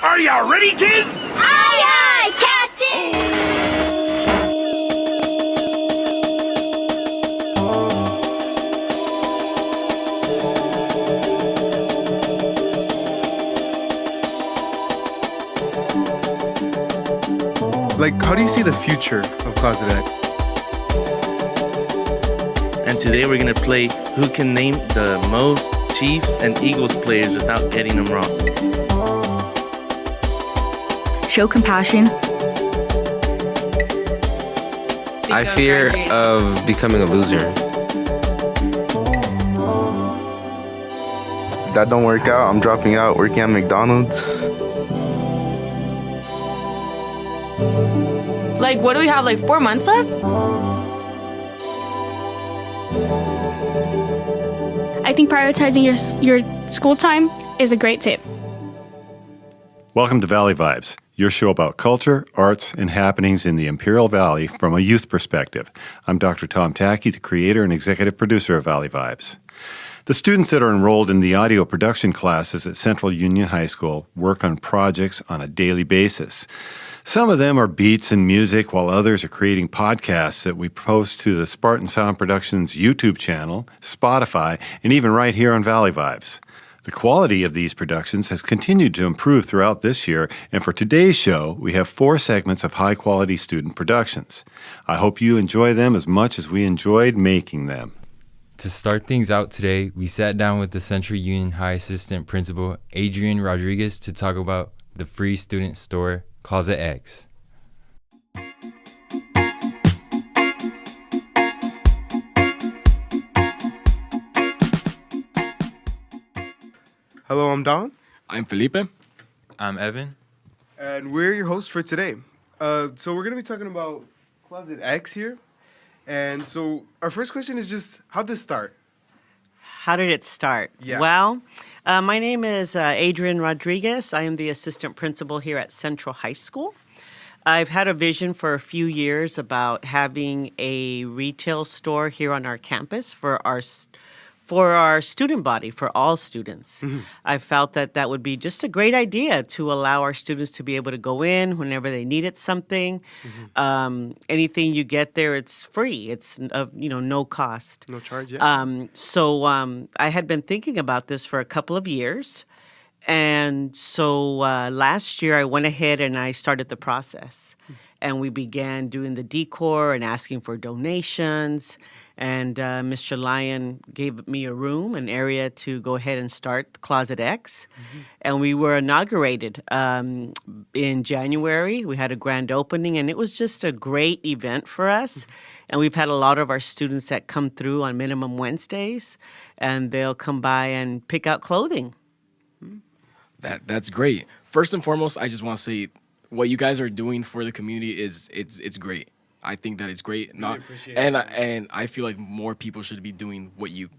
Are you ready, kids? Aye, aye, Captain! Like, how do you see the future of ClosetX? And today we're going to play who can name the most Chiefs and Eagles players without getting them wrong. Show compassion. I fear of becoming a loser. If that don't work out, I'm dropping out, working at McDonald's. Like, what do we have, like 4 months left? I think prioritizing your school time is a great tip. Welcome to Valley Vibes, your show about culture, arts, and happenings in the Imperial Valley from a youth perspective. I'm Dr. Tom Tackey, the creator and executive producer of Valley Vibes. The students that are enrolled in the audio production classes at Central Union High School work on projects on a daily basis. Some of them are beats and music, while others are creating podcasts that we post to the Spartan Sound Productions YouTube channel, Spotify, and even right here on Valley Vibes. The quality of these productions has continued to improve throughout this year, and for today's show, we have 4 segments of high-quality student productions. I hope you enjoy them as much as we enjoyed making them. To start things out today, we sat down with the Central Union High Assistant Principal, Adrian Rodriguez, to talk about the free student store, ClosetX. Hello, I'm Don, I'm Felipe. I'm Evan. and we're your hosts for today. So we're going to be talking about ClosetX here. And so our first question is just, how'd this start? How did it start? Yeah. Well, my name is Adrian Rodriguez. I am the assistant principal here at Central High School. I've had a vision for a few years about having a retail store here on our campus for our student body, for all students. Mm-hmm. I felt that that would be just a great idea to allow our students to be able to go in whenever they needed something. Mm-hmm. Anything you get there, it's free. It's no cost. No charge yet? So I had been thinking about this for a couple of years. And so last year I went ahead and I started the process. And we began doing the decor and asking for donations. And Mr. Lyon gave me a room, an area to go ahead and start ClosetX. And we were inaugurated in January. We had a grand opening, and it was just a great event for us. And we've had a lot of our students that come through on minimum Wednesdays, and they'll come by and pick out clothing. That's great. First and foremost, I just want to say what you guys are doing for the community is it's great. I think that it's great. And I feel like more people should be doing what you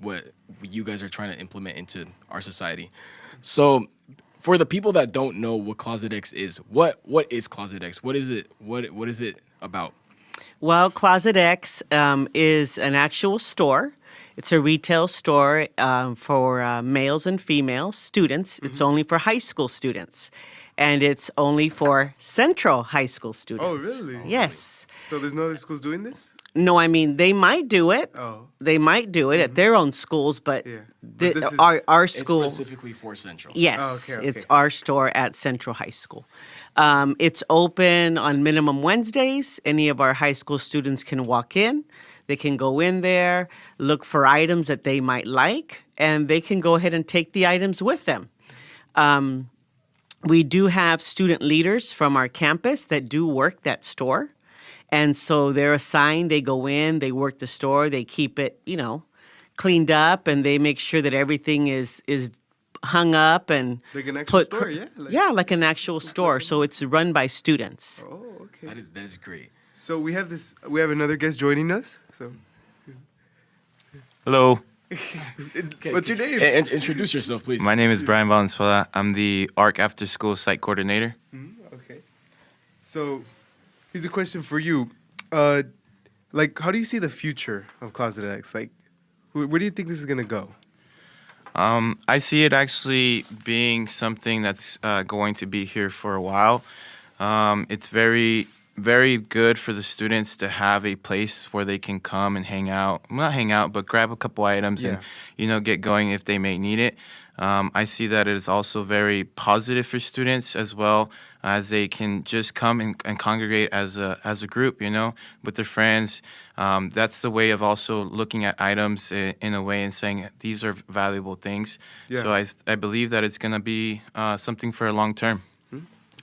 guys are trying to implement into our society. So, for the people that don't know what ClosetX is, what is ClosetX? What is it? What is it about? Well, ClosetX is an actual store. It's a retail store for males and female students. It's only for high school students. And it's only for Central High School students. Oh, really? Yes. So there's no other schools doing this? No, I mean, they might do it. Oh. They might do it at their own schools, but Yeah. But this is- our It's school... specifically for Central. Yes, Oh, okay. it's our store at Central High School. It's open on minimum Wednesdays. Any of our high school students can walk in. They can go in there, look for items that they might like, and they can go ahead and take the items with them. We do have student leaders from our campus that do work that store. And so they're assigned, they go in, they work the store, they keep it, cleaned up, and they make sure that everything is hung up and Like an actual store, yeah? like an actual store. So it's run by students. Oh, okay. That is great. So we have another guest joining us. So Hello, what's your name? And introduce yourself, please. my name is Brian Valenzuela. I'm the ARC After School Site Coordinator. Okay. So here's a question for you. Like, how do you see the future of ClosetX? Like, where do you think this is going to go? I see it actually being something that's going to be here for a while. It's very, very good for the students to have a place where they can come and hang out. Well, not hang out, but grab a couple items and, get going if they may need it. I see that it is also very positive for students as well, as they can just come and congregate as a group, with their friends. That's the way of also looking at items in a way and saying these are valuable things. Yeah. So I believe that it's going to be something for a long term.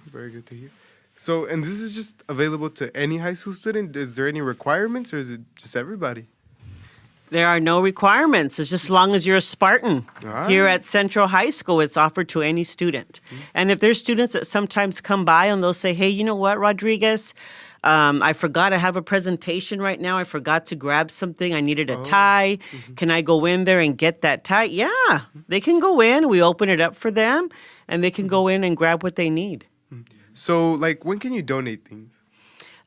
Very good to hear. So, and this is just available to any high school student? Is there any requirements, or is it just everybody? There are no requirements. It's just as long as you're a Spartan. Here at Central High School, it's offered to any student. And if there's students that sometimes come by and they'll say, hey, you know what, Rodriguez? I forgot I have a presentation right now. I forgot to grab something. I needed a tie. Can I go in there and get that tie? Yeah, they can go in. We open it up for them, and they can go in and grab what they need. So, like, when can you donate things?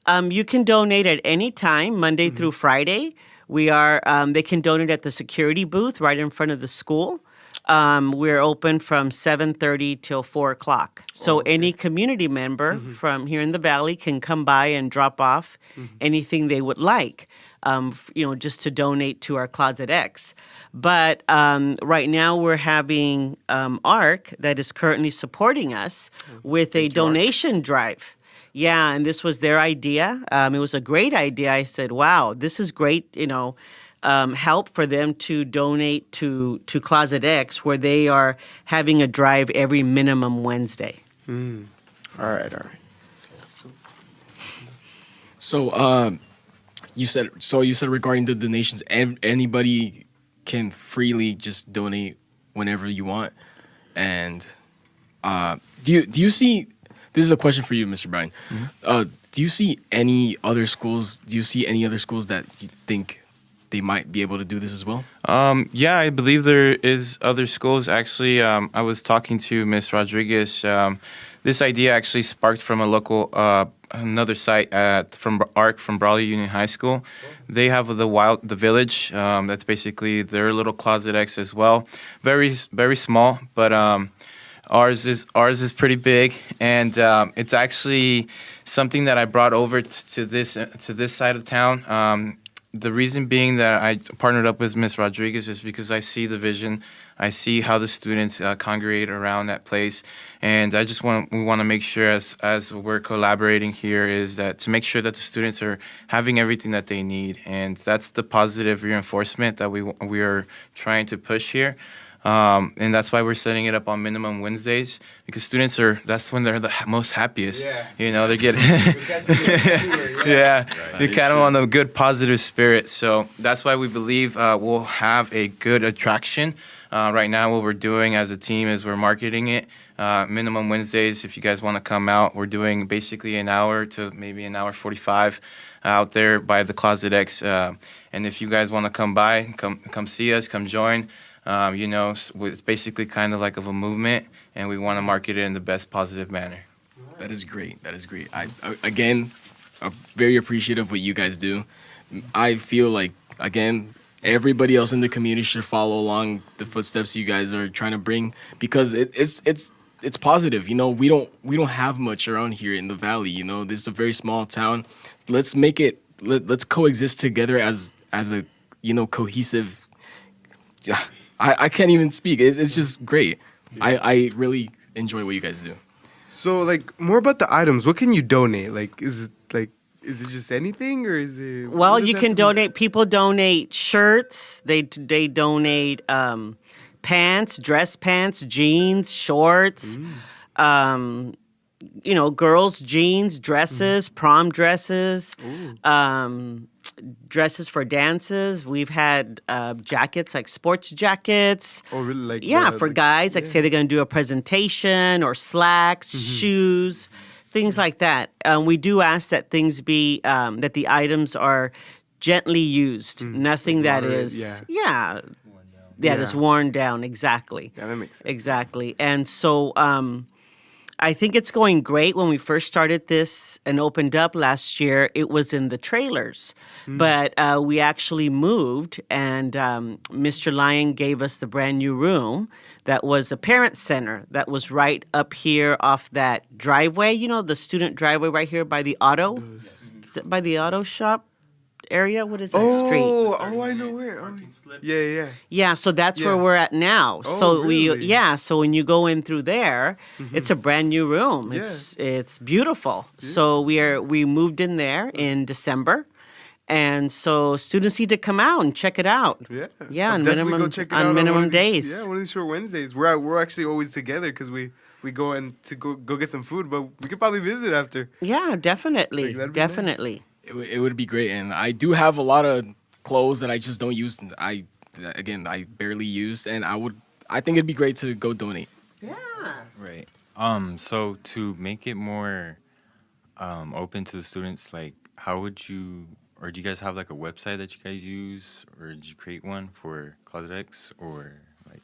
You can donate at any time, Monday through Friday. We are. They can donate at the security booth right in front of the school. We're open from 7:30 till 4 o'clock. So any community member from here in the Valley can come by and drop off anything they would like, just to donate to our ClosetX. But right now we're having ARC that is currently supporting us with a donation drive. Yeah, and this was their idea. It was a great idea. I said, wow, this is great, help for them to donate to ClosetX, where they are having a drive every minimum Wednesday. All right. So, you said regarding the donations, anybody can freely just donate whenever you want. And do you see? This is a question for you, Mr. Bryan. Do you see any other schools? Do you see any other schools that you think they might be able to do this as well? Yeah, I believe there is other schools. Actually, I was talking to Miss Rodriguez. This idea actually sparked from a local, another site from ARC from Brawley Union High School. They have the Village. That's basically their little ClosetX as well. Very, very small, but ours is pretty big, and it's actually something that I brought over to this side of town. The reason being that I partnered up with Ms. Rodriguez is because I see the vision. I see how the students congregate around that place, and we want to make sure as we're collaborating here is that to make sure that the students are having everything that they need, and that's the positive reinforcement that we are trying to push here. And that's why we're setting it up on minimum Wednesdays, because students that's when they're the most happiest. Yeah. They're getting they kind of on a good positive spirit. So that's why we believe we'll have a good attraction. Right now, what we're doing as a team is we're marketing it. Minimum Wednesdays, if you guys want to come out, we're doing basically an hour to maybe an hour 45 out there by the ClosetX. And if you guys want to come by, come see us, come join. It's basically kind of like of a movement, and we want to market it in the best positive manner. That is great. I very appreciative of what you guys do. I feel like, again, everybody else in the community should follow along the footsteps you guys are trying to bring, because it's positive. We don't have much around here in the Valley. This is a very small town. Let's make it. Let's coexist together as a cohesive. I can't even speak. It's just great. I really enjoy what you guys do. So, like, more about the items. What can you donate? Like, is it just anything, or is it? Well, you can donate. People donate shirts. They donate pants, dress pants, jeans, shorts. Girls' jeans, dresses, prom dresses, dresses for dances. We've had jackets, like sports jackets. Oh, really? For guys, say they're going to do a presentation, or slacks, shoes, things like that. We do ask that things be, that the items are gently used. Nothing that is, that is worn down. Exactly. Yeah, that makes sense. Exactly. And so, I think it's going great. When we first started this and opened up last year, it was in the trailers. But we actually moved, and Mr. Lyon gave us the brand new room that was a parent center that was right up here off that driveway, the student driveway right here by the auto. Is it by the auto shop area? What is that street? Oh, I know where. Oh, yeah. Yeah, so that's where we're at now. Oh, so really? so when you go in through there, it's a brand new room. Yeah. It's beautiful. So we moved in there in December. And so students need to come out and check it out. Yeah. Yeah, I'll on definitely minimum go check it on out minimum one of these- days. Yeah, one of these short Wednesdays. We're actually always together because we go in to go get some food, but we could probably visit after. Yeah, definitely. Like, that'd be nice. Definitely. It would be great, and I do have a lot of clothes that I just don't use. I barely use, and I think it'd be great to go donate. Yeah. Right. So to make it more open to the students, like how would you, or do you guys have like a website that you guys use, or did you create one for ClosetX, or like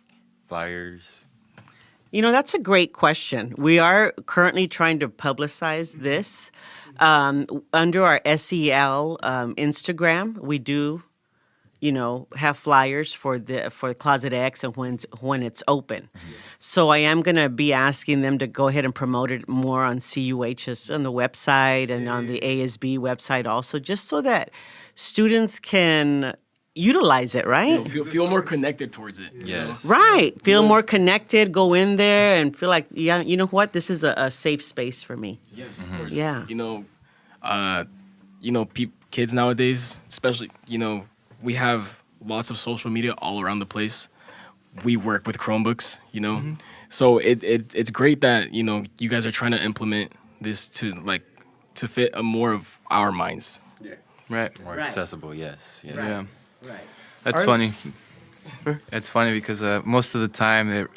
flyers? That's a great question. We are currently trying to publicize this. Under our SEL Instagram, we do, have flyers for ClosetX and when it's open. So I am going to be asking them to go ahead and promote it more on CUH's on the website and on the ASB website also, just so that students can utilize it, right? Feel more connected towards it. Yes. Right. Feel more connected, go in there and feel like, yeah, you know what? This is a safe space for me. Yes, of course. Yeah. Kids nowadays, especially, we have lots of social media all around the place. We work with Chromebooks, So it's great that, you guys are trying to implement this to fit more of our minds. Yeah. Right. More accessible, yes. Yeah. Yeah. Right. That's funny. It's funny because most of the time,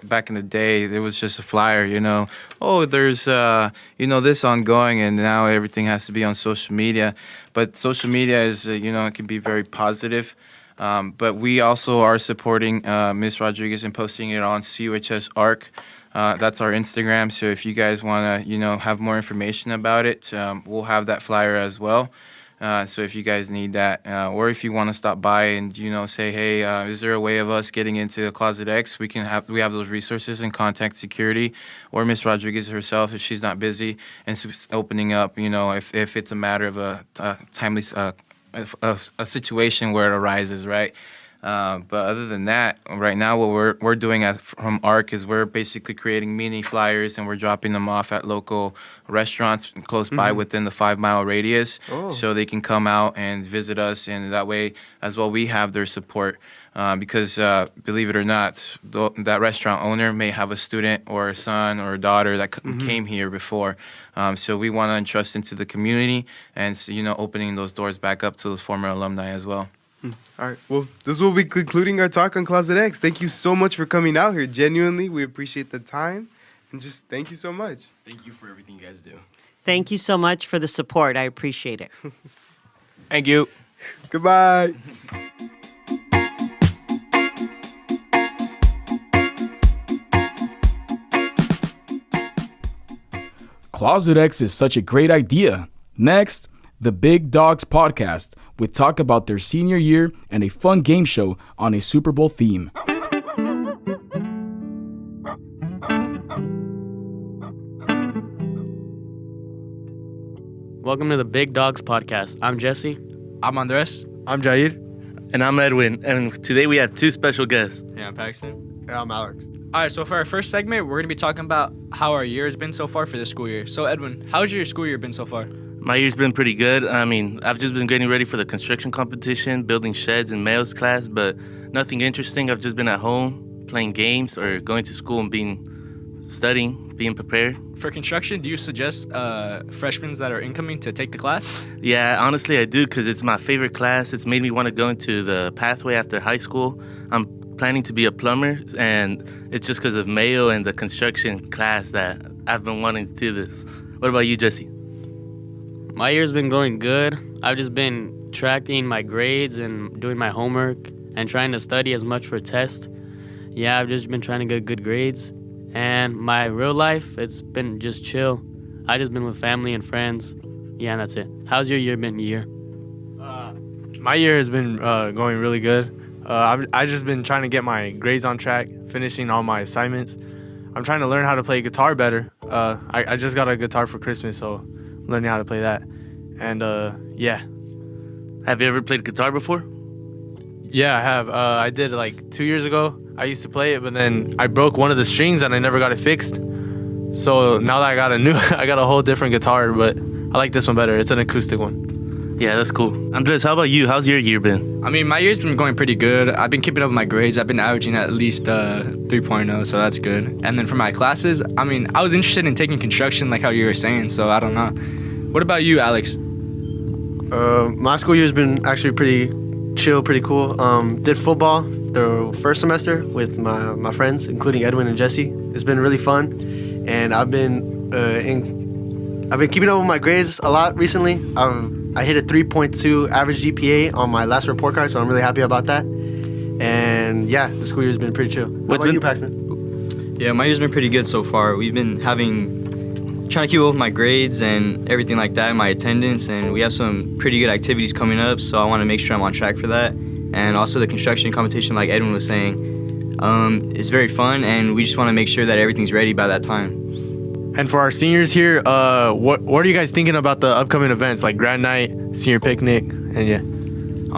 back in the day, there was just a flyer, Oh, there's, this ongoing, and now everything has to be on social media. But social media is, it can be very positive. But we also are supporting Ms. Rodriguez and posting it on CUHS ARC. That's our Instagram. So if you guys want to, have more information about it, we'll have that flyer as well. So if you guys need that, or if you want to stop by and say, hey, is there a way of us getting into ClosetX? We have those resources and contact security, or Miss Rodriguez herself if she's not busy and opening up. If it's a matter of a timely a situation where it arises, right? But other than that, right now what we're doing from ARC is we're basically creating mini flyers and we're dropping them off at local restaurants close by within the 5-mile radius, so they can come out and visit us, and that way as well we have their support. Because believe it or not, that restaurant owner may have a student or a son or a daughter that came here before. So we want to entrust into the community and opening those doors back up to those former alumni as well. All right. Well, this will be concluding our talk on ClosetX. Thank you so much for coming out here. Genuinely, we appreciate the time, and just thank you so much. Thank you for everything you guys do. Thank you so much for the support. I appreciate it. Thank you. Goodbye. ClosetX is such a great idea. Next, the Big Dogs Podcast, with talk about their senior year and a fun game show on a Super Bowl theme. Welcome to the Big Dogs Podcast. I'm Jesse. I'm Andres. I'm Jair. And I'm Edwin. And today we have 2 special guests. Yeah, I'm Paxton. Yeah, I'm Alex. All right, so for our first segment, we're going to be talking about how our year has been so far for the school year. So, Edwin, how's your school year been so far? My year's been pretty good. I mean, I've just been getting ready for the construction competition, building sheds in Mayo's class, but nothing interesting. I've just been at home playing games or going to school and studying, being prepared. For construction, do you suggest freshmen that are incoming to take the class? Yeah, honestly, I do, because it's my favorite class. It's made me want to go into the pathway after high school. I'm planning to be a plumber, and it's just because of Mayo and the construction class that I've been wanting to do this. What about you, Jesse? My year's been going good. I've just been tracking my grades and doing my homework and trying to study as much for tests. Yeah, I've just been trying to get good grades. And my real life, it's been just chill. I just been with family and friends. Yeah, and that's it. How's your year been, year? My year has been going really good. I've just been trying to get my grades on track, finishing all my assignments. I'm trying to learn how to play guitar better. I just got a guitar for Christmas, so I'm learning how to play that. And yeah. Have you ever played guitar before? Yeah, I have. I did like 2 years ago. I used to play it, but then I broke one of the strings and I never got it fixed. So now that I got a whole different guitar, but I like this one better. It's an acoustic one. Yeah, that's cool. Andres, how about you? How's your year been? I mean, my year's been going pretty good. I've been keeping up with my grades. I've been averaging at least 3.0, so that's good. And then for my classes, I mean, I was interested in taking construction like how you were saying, so I don't know. What about you, Alex? My school year's been actually pretty chill, pretty cool. Did football the first semester with my friends, including Edwin and Jesse. It's been really fun, and I've been keeping up with my grades a lot recently. I hit a 3.2 average GPA on my last report card, so I'm really happy about that. And yeah, the school year's been pretty chill. How about you, Paxton? Yeah, my year's been pretty good so far. We've been trying to keep up with my grades and everything like that, my attendance, and we have some pretty good activities coming up, so I want to make sure I'm on track for that. And also the construction competition, like Edwin was saying, it's very fun, and we just want to make sure that everything's ready by that time. And for our seniors here, what are you guys thinking about the upcoming events like grad night, senior picnic, and yeah?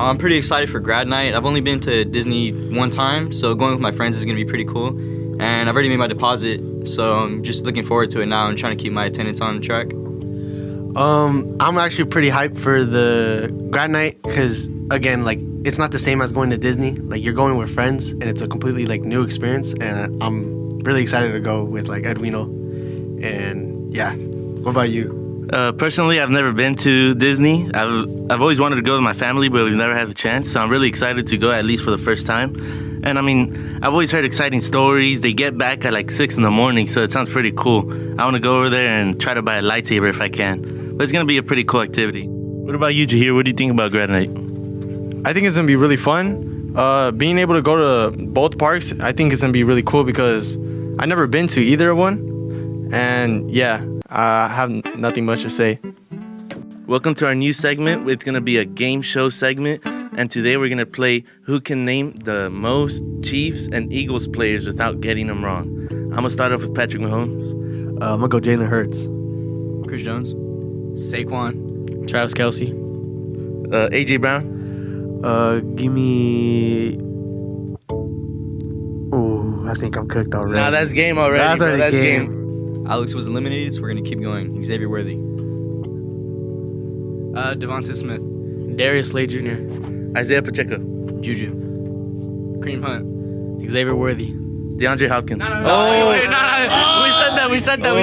I'm pretty excited for grad night. I've only been to Disney one time, so going with my friends is going to be pretty cool. And I've already made my deposit, so I'm just looking forward to it now and trying to keep my attendance on track. I'm actually pretty hyped for the grad night because, again, like, it's not the same as going to Disney. Like, you're going with friends, and it's a completely, like, new experience, and I'm really excited to go with, like, Edwino. And, yeah. What about you? Personally, I've never been to Disney. I've always wanted to go with my family, but we've never had the chance, so I'm really excited to go at least for the first time. And I mean, I've always heard exciting stories. They get back at like 6 in the morning, so it sounds pretty cool. I want to go over there and try to buy a lightsaber if I can. But it's going to be a pretty cool activity. What about you, Jahir? What do you think about grad night? I think it's going to be really fun. Being able to go to both parks, I think it's going to be really cool because I've never been to either one. And yeah, I have nothing much to say. Welcome to our new segment. It's going to be a game show segment. And today we're going to play Who Can Name the Most Chiefs and Eagles Players Without Getting Them Wrong. I'm going to start off with Patrick Mahomes. I'm going to go Jalen Hurts. Chris Jones. Saquon. Travis Kelce. AJ Brown. Give me... Oh, I think I'm cooked already. Nah, that's game already. That's already That's game. Alex was eliminated, so we're going to keep going. Xavier Worthy. Devonta Smith. Darius Slade Jr. Isaiah Pacheco. Juju. Kareem Hunt. Xavier Worthy. DeAndre Hopkins. No. We said that.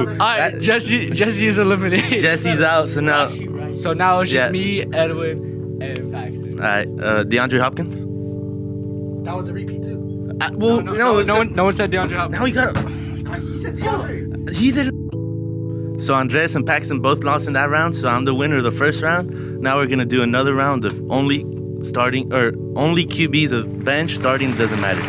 All right, Jesse is eliminated. Jesse's out, so now... So now it's just me, Edwin, and Paxton. All right, DeAndre Hopkins. That was a repeat too. No one said DeAndre Hopkins. Now you got to... He said DeAndre. He didn't. So Andres and Paxton both lost in that round, so I'm the winner of the first round. Now we're gonna do another round of only QBs of bench. Starting doesn't matter.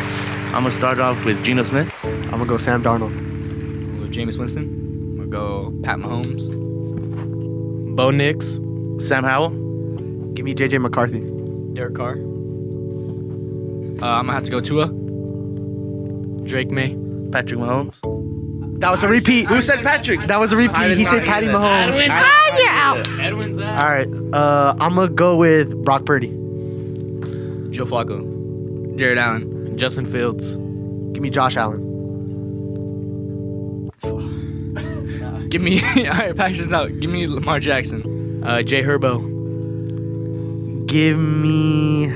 I'm gonna start off with Geno Smith. I'm gonna go Sam Darnold. I'm going to go Jameis Winston. I'm gonna go Pat Mahomes. Bo Nix. Sam Howell. Give me JJ McCarthy. Derek Carr. I'm gonna have to go Tua. Drake May. Patrick Mahomes. That was a repeat. Who said Patrick? That was a repeat. He said Patty Mahomes. You're out. Edwin's out. All right. I'm gonna go with Brock Purdy. Joe Flacco. Jared Allen. Justin Fields. Give me Josh Allen. Give me. All right, Paxton's out. Give me Lamar Jackson. Jay Herbo. Give me.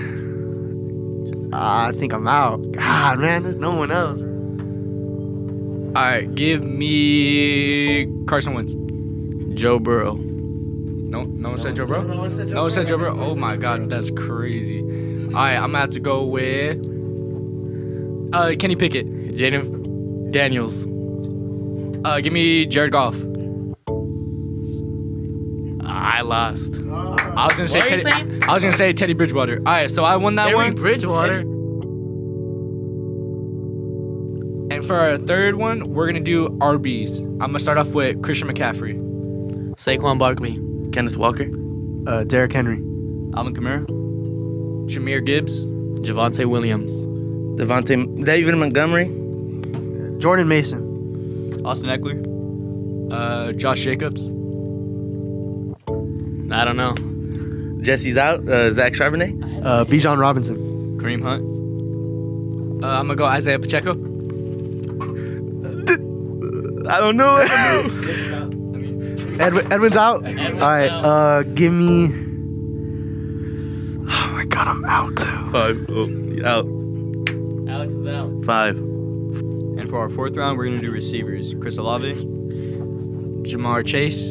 I think I'm out. God, man, there's no one else. All right, give me Carson Wentz. Joe Burrow. No one said Joe Burrow. No one said Joe Burrow. Oh my God, that's crazy. All right, I'm gonna have to go with Kenny Pickett. Jaden Daniels. Give me Jared Goff. I lost. I was gonna say Teddy Bridgewater. All right, so I won that one. Bridgewater. And then for our third one, we're going to do RBs. I'm going to start off with Christian McCaffrey. Saquon Barkley. Kenneth Walker. Derrick Henry. Alvin Kamara. Jameer Gibbs. Javonte Williams. David Montgomery. Jordan Mason. Austin Eckler. Josh Jacobs. I don't know. Jesse's out. Zach Charbonnet. Bijan Robinson. Kareem Hunt. I'm going to go Isaiah Pacheco. I don't know. Edwin's out. All right. Give me. Oh my God, I'm out too. 5. Oh, out. Alex is out. 5. And for our fourth round, we're going to do receivers. Chris Olave. Jamar Chase.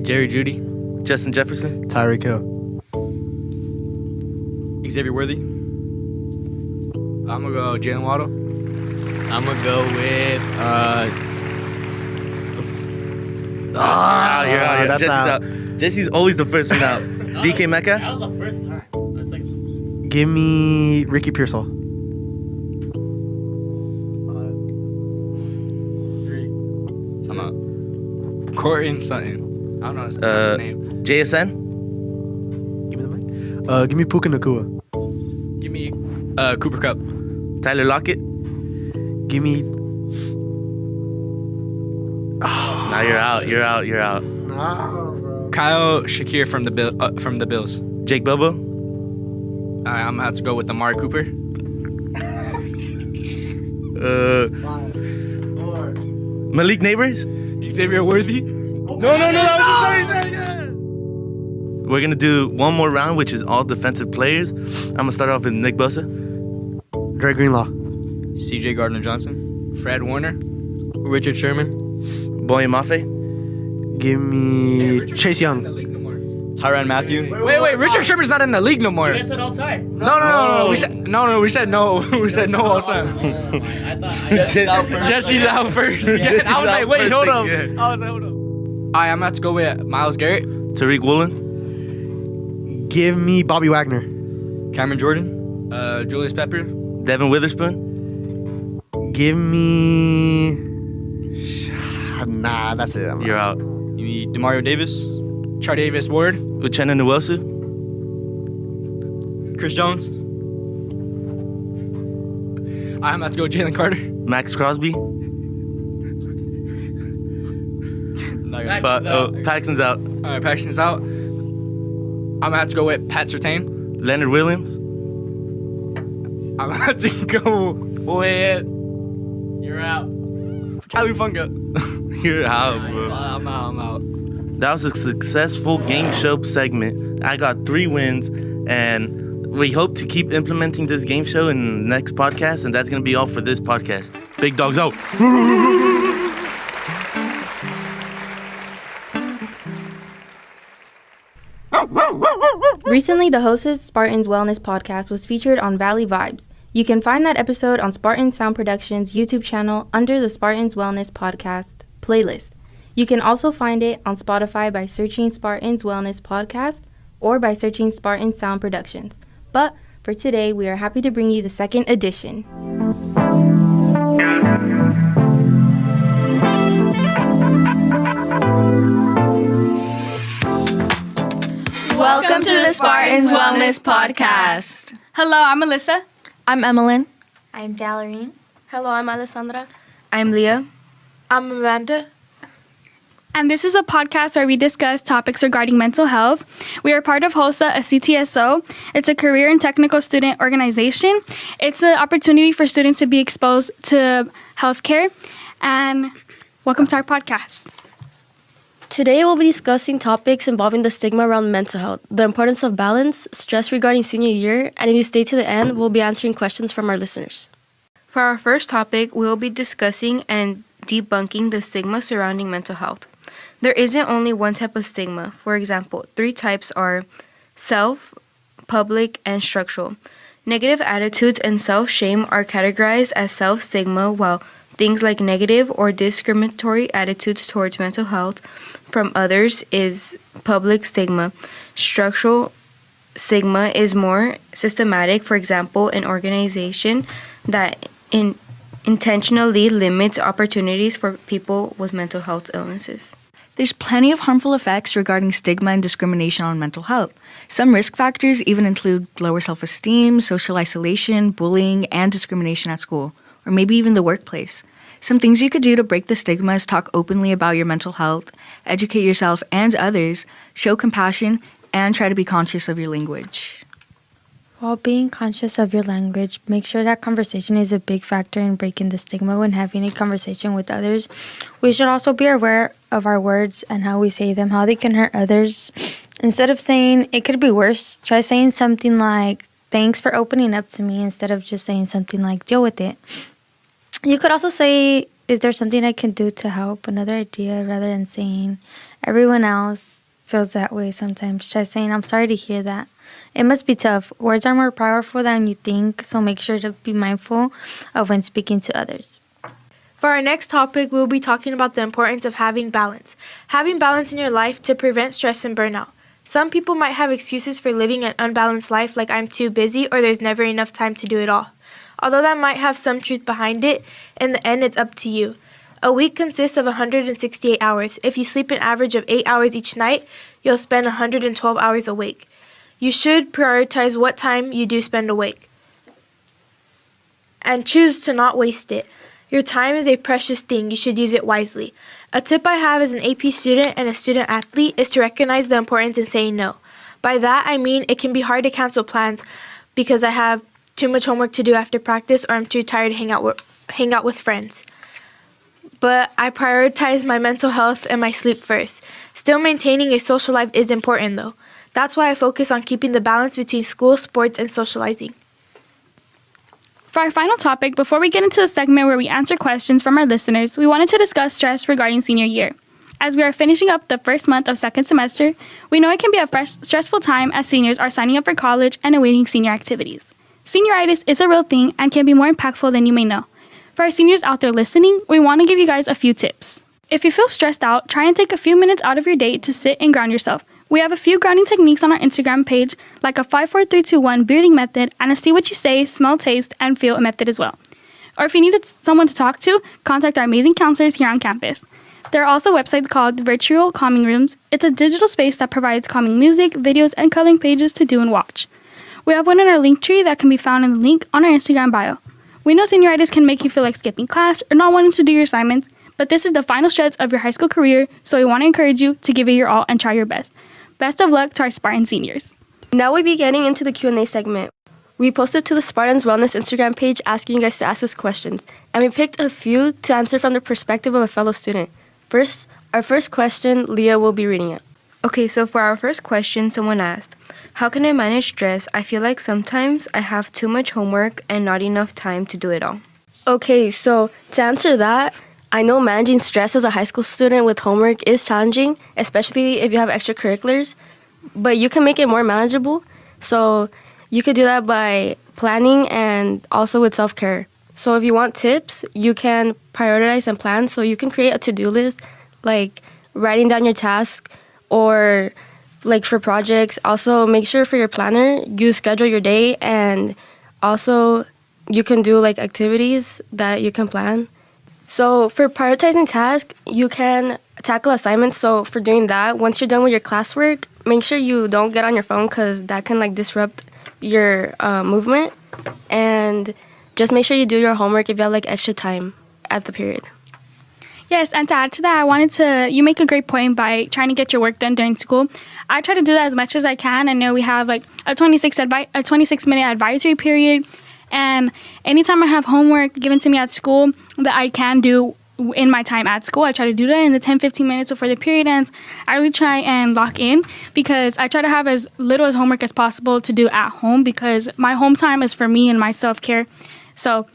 Jerry Jeudy. Justin Jefferson. Tyreek Hill. Xavier Worthy. I'm going to go Jalen Waddle. I'm going to go with... You're out. That's Jesse's out. out. Jesse's always the first one out. DK Metcalf. That was the first time. It's like... Give me Ricky Pearsall. I'm out. Courtland Sutton. I don't know his name. JSN. Give me the mic. Give me Puka Nakua. Give me Cooper Kupp. Tyler Lockett. Give me. Now you're out. You're out. Kyle Shakir from the Bills. Jake Bobo. All right, I'm going to have to go with Amari Cooper. Malik Neighbors. Xavier Worthy. No. Sorry. We're going to do one more round, which is all defensive players. I'm going to start off with Nick Bosa. Dre Greenlaw. CJ Gardner-Johnson. Fred Warner. Richard Sherman. Boye Mafe. Give me Chase Young. Tyrann Mathieu. Wait. Richard Sherman's not in the league no more. You guys said all time. No. We said no. We said no all the time. Jesse's out first. I was like, wait, hold up. All right, I'm gonna have to go with Myles Garrett. Tariq Woolen. Give me Bobby Wagner. Cameron Jordan. Julius Pepper. Devin Witherspoon. Give me. Nah, that's it. You're out. Give me Demario Davis. Chardavius Ward. Uchenna Nwosu. Chris Jones. I'm about to go Jalen Carter. Max Crosby. Paxton's out. All right, Paxton's out. I'm gonna have to go with Pat Surtain. Leonard Williams. I'm gonna have to go with. You're out. Tyler Funga. You're out, bro. I'm out. That was a successful game show segment. I got 3 wins, and we hope to keep implementing this game show in the next podcast, and that's going to be all for this podcast. Big Dogs out. Recently, the hosted Spartans Wellness podcast was featured on Valley VibeZ. You can find that episode on Spartan Sound Productions' YouTube channel under the Spartans Wellness podcast playlist. You can also find it on Spotify by searching Spartans Wellness Podcast or by searching Spartan Sound Productions. But for today, we are happy to bring you the second edition. Welcome to the Spartans Wellness Podcast. Hello, I'm Melissa. I'm Emmeline. I'm Dallarine. Hello, I'm Alessandra. I'm Leah. I'm Amanda. And this is a podcast where we discuss topics regarding mental health. We are part of HOSA, a CTSO. It's a career and technical student organization. It's an opportunity for students to be exposed to healthcare. And welcome to our podcast. Today we'll be discussing topics involving the stigma around mental health, the importance of balance, stress regarding senior year, and if you stay to the end, we'll be answering questions from our listeners. For our first topic, we'll be discussing and debunking the stigma surrounding mental health. There isn't only one type of stigma. For example, 3 types are self, public, and structural. Negative attitudes and self-shame are categorized as self-stigma, while things like negative or discriminatory attitudes towards mental health from others is public stigma. Structural stigma is more systematic. For example, an organization that intentionally limits opportunities for people with mental health illnesses. There's plenty of harmful effects regarding stigma and discrimination on mental health. Some risk factors even include lower self-esteem, social isolation, bullying, and discrimination at school, or maybe even the workplace. Some things you could do to break the stigma is talk openly about your mental health, educate yourself and others, show compassion, and try to be conscious of your language. While being conscious of your language, make sure that conversation is a big factor in breaking the stigma when having a conversation with others. We should also be aware of our words and how we say them, how they can hurt others. Instead of saying, it could be worse, try saying something like, thanks for opening up to me, instead of just saying something like, deal with it. You could also say, is there something I can do to help? Another idea, rather than saying, everyone else feels that way sometimes. Try saying, I'm sorry to hear that. It must be tough. Words are more powerful than you think, so make sure to be mindful of when speaking to others. For our next topic, we'll be talking about the importance of having balance. Having balance in your life to prevent stress and burnout. Some people might have excuses for living an unbalanced life, like I'm too busy or there's never enough time to do it all. Although that might have some truth behind it, in the end it's up to you. A week consists of 168 hours. If you sleep an average of 8 hours each night, you'll spend 112 hours awake. You should prioritize what time you do spend awake and choose to not waste it. Your time is a precious thing. You should use it wisely. A tip I have as an AP student and a student athlete is to recognize the importance in saying no. By that, I mean it can be hard to cancel plans because I have too much homework to do after practice or I'm too tired to hang out with friends. But I prioritize my mental health and my sleep first. Still maintaining a social life is important though. That's why I focus on keeping the balance between school, sports, and socializing. For our final topic, before we get into the segment where we answer questions from our listeners, we wanted to discuss stress regarding senior year. As we are finishing up the first month of second semester, we know it can be a stressful time as seniors are signing up for college and awaiting senior activities. Senioritis is a real thing and can be more impactful than you may know. For our seniors out there listening, we want to give you guys a few tips. If you feel stressed out, try and take a few minutes out of your day to sit and ground yourself. We have a few grounding techniques on our Instagram page, like a 5-4-3-2-1 breathing method and a see what you say, smell, taste, and feel method as well. Or if you needed someone to talk to, contact our amazing counselors here on campus. There are also websites called Virtual Calming Rooms. It's a digital space that provides calming music, videos, and coloring pages to do and watch. We have one in our link tree that can be found in the link on our Instagram bio. We know senioritis can make you feel like skipping class or not wanting to do your assignments, but this is the final stretch of your high school career, so we want to encourage you to give it your all and try your best. Best of luck to our Spartan seniors. Now we'll be getting into the Q&A segment. We posted to the Spartans Wellness Instagram page asking you guys to ask us questions, and we picked a few to answer from the perspective of a fellow student. Our first question, Leah will be reading it. Okay, so for our first question, someone asked, how can I manage stress? I feel like sometimes I have too much homework and not enough time to do it all. Okay, so to answer that, I know managing stress as a high school student with homework is challenging, especially if you have extracurriculars, but you can make it more manageable. So you could do that by planning and also with self-care. So if you want tips, you can prioritize and plan. So you can create a to-do list, like writing down your task or like for projects. Also make sure for your planner, you schedule your day, and also you can do like activities that you can plan. So for prioritizing tasks, you can tackle assignments. So for doing that, once you're done with your classwork, make sure you don't get on your phone because that can like disrupt your movement. And just make sure you do your homework if you have like extra time at the period. Yes, and to add to that, you make a great point by trying to get your work done during school. I try to do that as much as I can. I know we have like a 26-minute advisory period. And anytime I have homework given to me at school that I can do in my time at school, I try to do that in the 10-15 minutes before the period ends. I really try and lock in because I try to have as little as homework as possible to do at home because my home time is for me and my self-care. So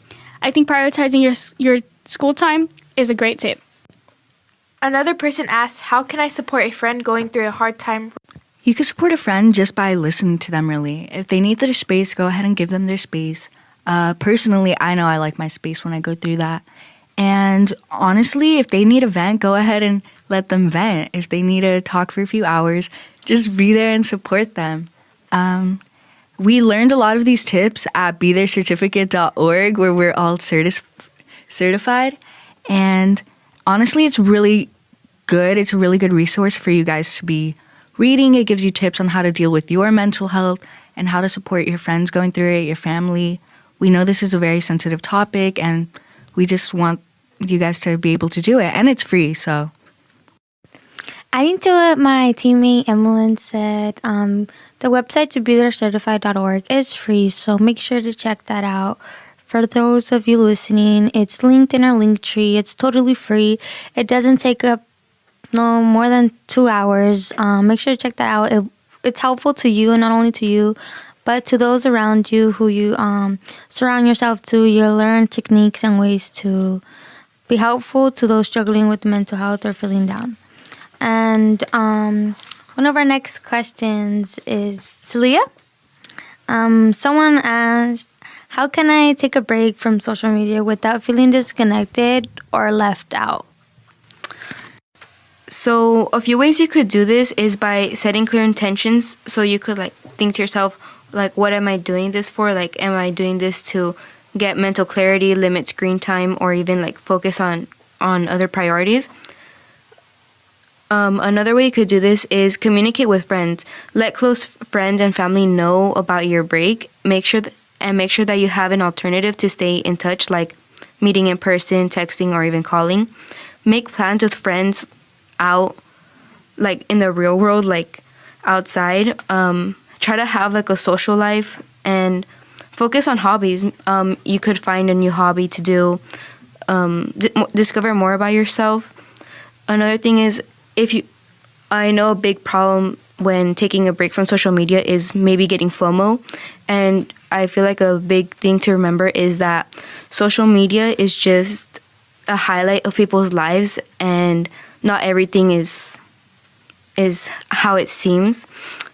I think prioritizing your school time is a great tip. Another person asked, how can I support a friend going through a hard time? You can support a friend just by listening to them, really. If they need their space, go ahead and give them their space. Personally, I know I like my space when I go through that. And honestly, if they need a vent, go ahead and let them vent. If they need to talk for a few hours, just be there and support them. We learned a lot of these tips at BeThereCertificate.org, where we're all certified. And honestly, it's really good. It's a really good resource for you guys to be reading. It gives you tips on how to deal with your mental health and how to support your friends going through it, your family. We know this is a very sensitive topic, and we just want you guys to be able to do it. And it's free, so. Adding to what my teammate Emmeline said, the website tobetherecertified.org is free, so make sure to check that out. For those of you listening, it's linked in our link tree. It's totally free. It doesn't take up no more than 2 hours. Make sure to check that out. It's helpful to you, and not only to you, but to those around you who you surround yourself to. You'll learn techniques and ways to be helpful to those struggling with mental health or feeling down. And one of our next questions is to Leah. Someone asked, how can I take a break from social media without feeling disconnected or left out? So a few ways you could do this is by setting clear intentions. So you could think to yourself, what am I doing this for? Am I doing this to get mental clarity, limit screen time, or even focus on other priorities? Another way you could do this is communicate with friends. Let close friends and family know about your break. Make sure that you have an alternative to stay in touch, like meeting in person, texting, or even calling. Make plans with friends out, in the real world, outside. Try to have a social life and focus on hobbies. You could find a new hobby to do. Discover more about yourself. Another thing is, I know a big problem when taking a break from social media is maybe getting FOMO, and I feel like a big thing to remember is that social media is just a highlight of people's lives, and not everything is how it seems.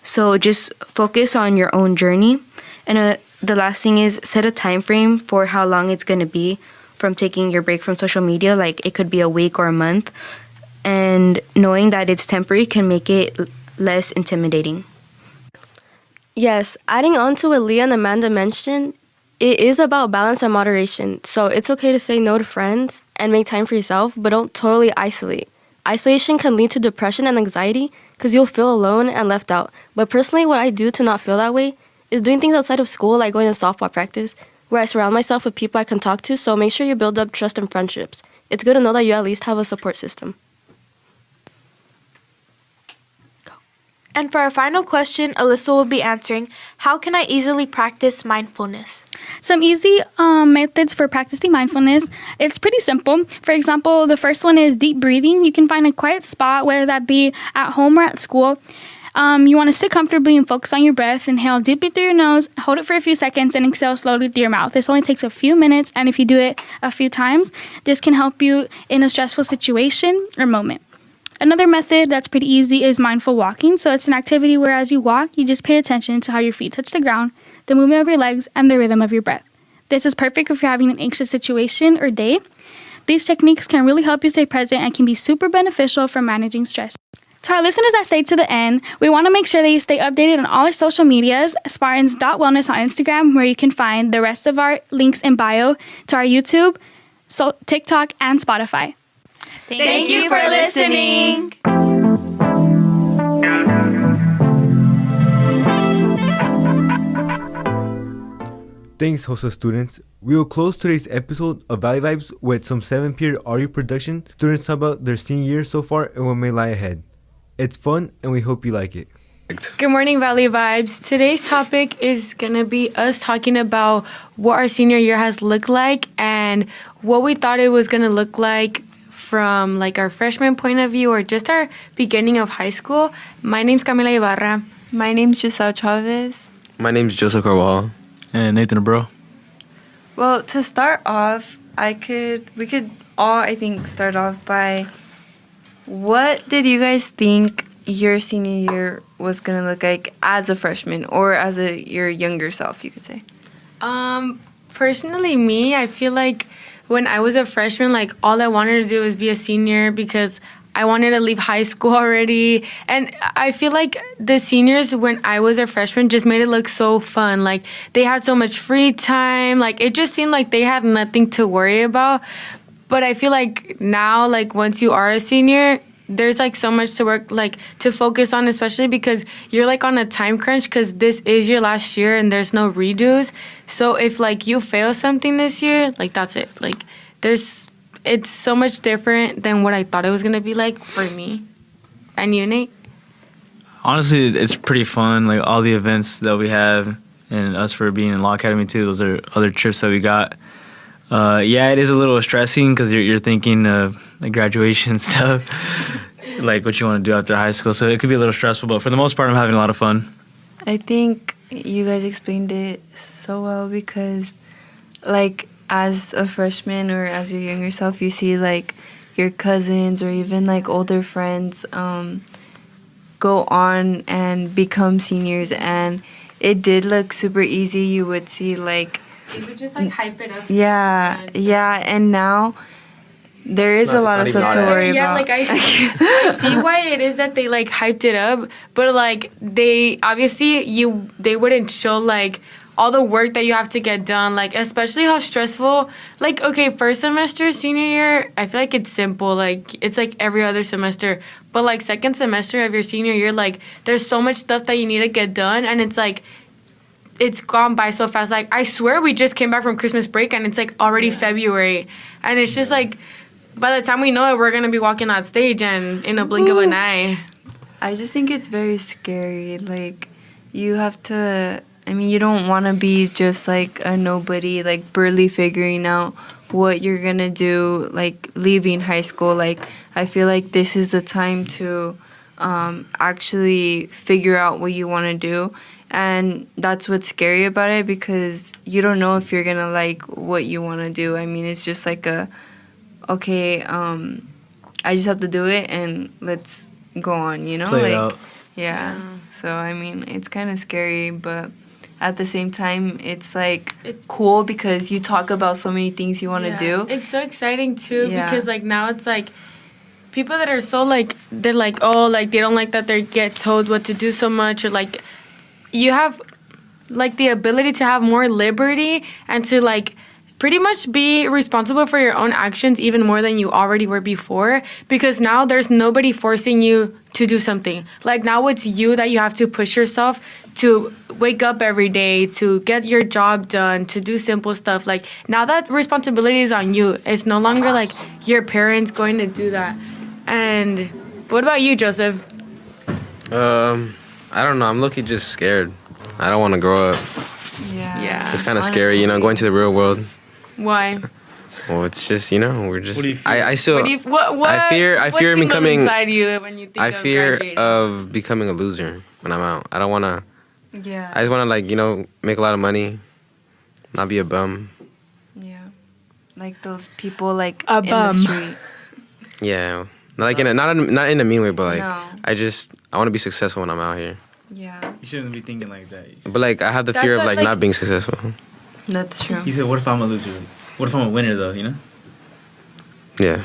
So just focus on your own journey. And the last thing is set a time frame for how long it's going to be from taking your break from social media. It could be a week or a month. And knowing that it's temporary can make it less intimidating. Yes, adding on to what Leah and Amanda mentioned, it is about balance and moderation. So it's okay to say no to friends and make time for yourself, but don't totally isolate. Isolation can lead to depression and anxiety because you'll feel alone and left out. But personally, what I do to not feel that way is doing things outside of school, like going to softball practice, where I surround myself with people I can talk to. So make sure you build up trust and friendships. It's good to know that you at least have a support system. And for our final question, Alyssa will be answering, how can I easily practice mindfulness? Some easy methods for practicing mindfulness. It's pretty simple. For example, the first one is deep breathing. You can find a quiet spot, whether that be at home or at school. You want to sit comfortably and focus on your breath. Inhale deeply through your nose, hold it for a few seconds, and exhale slowly through your mouth. This only takes a few minutes, and if you do it a few times, this can help you in a stressful situation or moment. Another method that's pretty easy is mindful walking. So it's an activity where as you walk, you just pay attention to how your feet touch the ground, the movement of your legs, and the rhythm of your breath. This is perfect if you're having an anxious situation or day. These techniques can really help you stay present and can be super beneficial for managing stress. To our listeners that stayed to the end, we want to make sure that you stay updated on all our social medias, Spartans.wellness on Instagram, where you can find the rest of our links in bio, to our YouTube, TikTok, and Spotify. Thank you for listening. Thanks, HOSA students. We will close today's episode of Valley Vibes with some 7th-period audio production. Students talk about their senior year so far and what may lie ahead. It's fun, and we hope you like it. Good morning, Valley Vibes. Today's topic is going to be us talking about what our senior year has looked like and what we thought it was going to look like from our freshman point of view or just our beginning of high school. My name's Camila Ibarra. My name's Giselle Chavez. My name's Joseph Carvajal. And Nathan Abro. Well, to start off, we could all, I think, start off by what did you guys think your senior year was going to look like as a freshman or as your younger self, you could say? Personally, me, I feel like when I was a freshman, all I wanted to do was be a senior because I wanted to leave high school already. And I feel like the seniors, when I was a freshman, just made it look so fun. Like, they had so much free time. Like, it just seemed like they had nothing to worry about. But I feel like now, like, once you are a senior, there's, like, so much to work, like, to focus on, especially because you're, like, on a time crunch because this is your last year and there's no redos. So if, like, you fail something this year, like, that's it. Like, it's so much different than what I thought it was going to be like for me. And you, Nate? Honestly, it's pretty fun. Like, all the events that we have, and us for being in Law Academy, too, those are other trips that we got. Yeah, it is a little stressing because you're thinking of like graduation and stuff, like what you want to do after high school. So it could be a little stressful, but for the most part, I'm having a lot of fun. I think you guys explained it so well because, like, as a freshman or as your younger self, you see, like, your cousins or even, like, older friends go on and become seniors. And it did look super easy. You would see, like... You would just, like, hype it up. Yeah, and now... There is a lot of stuff to worry about. Yeah, like I see why it is that they like hyped it up, but like they wouldn't show like all the work that you have to get done, like especially how stressful. Like okay, first semester, senior year, I feel like it's simple, like it's like every other semester. But like second semester of your senior year, like there's so much stuff that you need to get done, and it's like it's gone by so fast. Like I swear we just came back from Christmas break and it's like already February, and it's just like. By the time we know it, we're going to be walking that stage and in a blink of an eye. I just think it's very scary. Like, you have to... I mean, you don't want to be just, like, a nobody, like, barely figuring out what you're going to do, like, leaving high school. Like, I feel like this is the time to actually figure out what you want to do. And that's what's scary about it because you don't know if you're going to like what you want to do. I mean, it's just like okay, I just have to do it and let's go on, you know? Play like, it out. Yeah. So, I mean, it's kind of scary, but at the same time, it's like cool because you talk about so many things you want to do. It's so exciting too Yeah. because like now it's like people that are so like, they're like, oh, like they don't like that they get told what to do so much, or like you have like the ability to have more liberty and to like pretty much be responsible for your own actions even more than you already were before, because now there's nobody forcing you to do something. Like now it's you that you have to push yourself to wake up every day, to get your job done, to do simple stuff. Like now that responsibility is on you. It's no longer like your parents going to do that. And what about you, Joseph? I don't know. I'm lucky just scared. I don't want to grow up. Yeah. It's kind of scary, you know, going to the real world. Why? Well, it's just, you know, we're just. What do you feel? I still. What do you, what, I fear what becoming. tingles inside you when you think I of fear graduating? of becoming a loser when I'm out. I don't want to. Yeah. I just want to, like, you know, make a lot of money, not be a bum. Yeah. Like those people, like, A in bum. the street. Yeah, not like not in a mean way, but like No. I want to be successful when I'm out here. Yeah. You shouldn't be thinking like that. But like I have the That's fear of what, like like- not being successful. That's true. He said, what if I'm a loser? What if I'm a winner, though, you know? Yeah.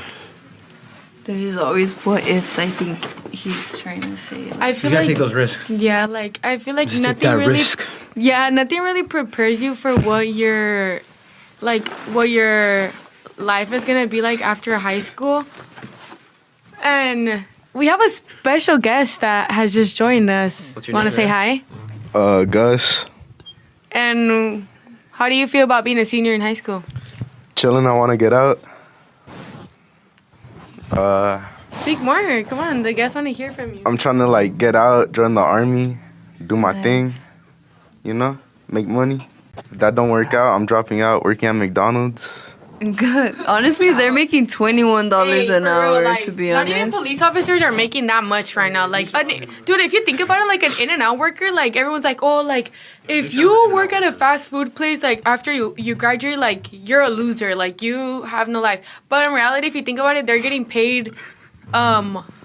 There's just always what ifs, I think he's trying to say. I feel You gotta like take those risks. Yeah, like I feel like Just take nothing that really. risk. Yeah, nothing really prepares you for what your life is gonna be like after high school. And we have a special guest that has just joined us. What's your Want to name, say man? hi? Gus. And how do you feel about being a senior in high school? Chilling, I want to get out. Speak more. Come on, the guests want to hear from you. I'm trying to like get out, join the army, do my thing, you know, make money. If that don't work out, I'm dropping out, working at McDonald's. Good. Honestly, they're making $21 Hey, an for real, hour, like, to be not even honest. police officers are making that much right now. Like, dude, if you think about it, like an In-N-Out worker, like everyone's like, oh, like if you work at a fast food place, like after you graduate, like you're a loser, like you have no life. But in reality, if you think about it, they're getting paid,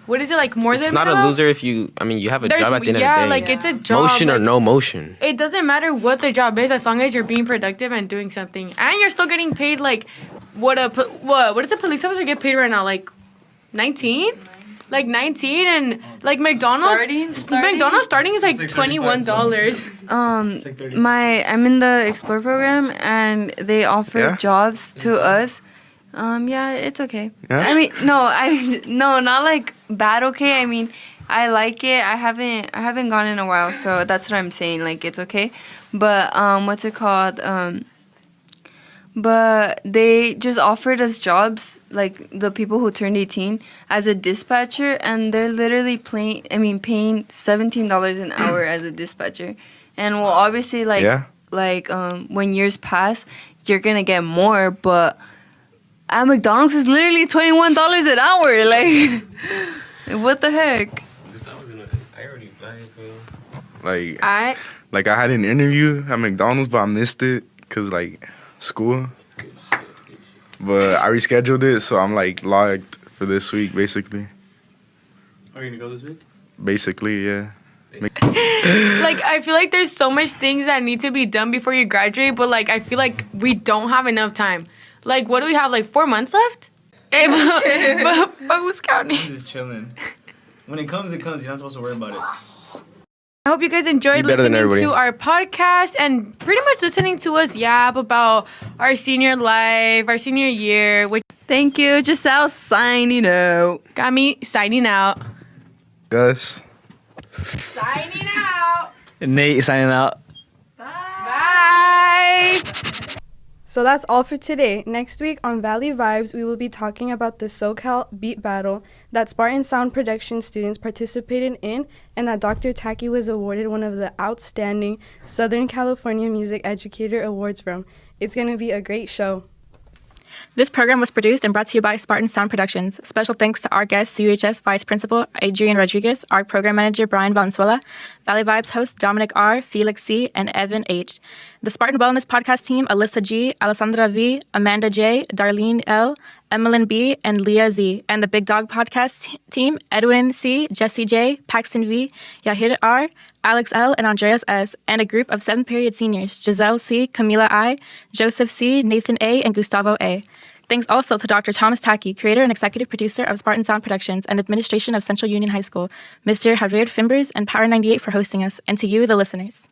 what is it, like more It's than not a minimum? loser if you. I mean, you have a There's- job at the end yeah, of the day. like it's a job. Motion or like, no motion. It doesn't matter what the job is as long as you're being productive and doing something, and you're still getting paid. Like, what does a police officer get paid right now? Like, 19? like 19, and like McDonald's starting is like $21. I'm in the Explore program, and they offer jobs to us. Yeah, it's okay. Yeah? I mean, no, not like bad. Okay, I mean, I like it. I haven't gone in a while, so that's what I'm saying. Like, it's okay. But what's it called? But they just offered us jobs, like the people who turned 18, as a dispatcher, and they're literally paying $17 an hour as a dispatcher. And well, obviously, when years pass, you're gonna get more. But at McDonald's, it's literally $21 an hour. Like, what the heck? I had an interview at McDonald's, but I missed it because school. But I rescheduled it, so I'm logged for this week, basically. Are you gonna go this week? Basically, yeah. Like, I feel like there's so much things that need to be done before you graduate, but I feel like we don't have enough time. Like, what do we have? 4 months left? Hey, but who's counting? I'm just chilling. When it comes, it comes. You're not supposed to worry about it. I hope you guys enjoyed listening to our podcast and pretty much listening to us yap about our senior life, our senior year. Which thank you, Giselle signing out. Got me signing out. Gus. Signing out. Nate signing out. Bye. So that's all for today. Next week on Valley Vibes, we will be talking about the SoCal Beat Battle that Spartan Sound Production students participated in and that Dr. Taki was awarded one of the outstanding Southern California Music Educator Awards from. It's going to be a great show. This program was produced and brought to you by Spartan Sound Productions. Special thanks to our guest, CUHS Vice Principal Adrian Rodriguez, our Program Manager Brian Valenzuela, Valley Vibes hosts Dominic R., Felix C., and Evan H. The Spartan Wellness Podcast team, Alyssa G., Alessandra V., Amanda J., Darlene L., Emmeline B., and Leah Z. And the Big Dog Podcast team, Edwin C., Jesse J., Paxton V., Yahir R., Alex L., and Andreas S., and a group of 7th period seniors, Giselle C., Camila I., Joseph C., Nathan A., and Gustavo A. Thanks also to Dr. Thomas Taki, creator and executive producer of Spartan Sound Productions and administration of Central Union High School, Mr. Javier Fimbers, and Power 98 for hosting us, and to you, the listeners.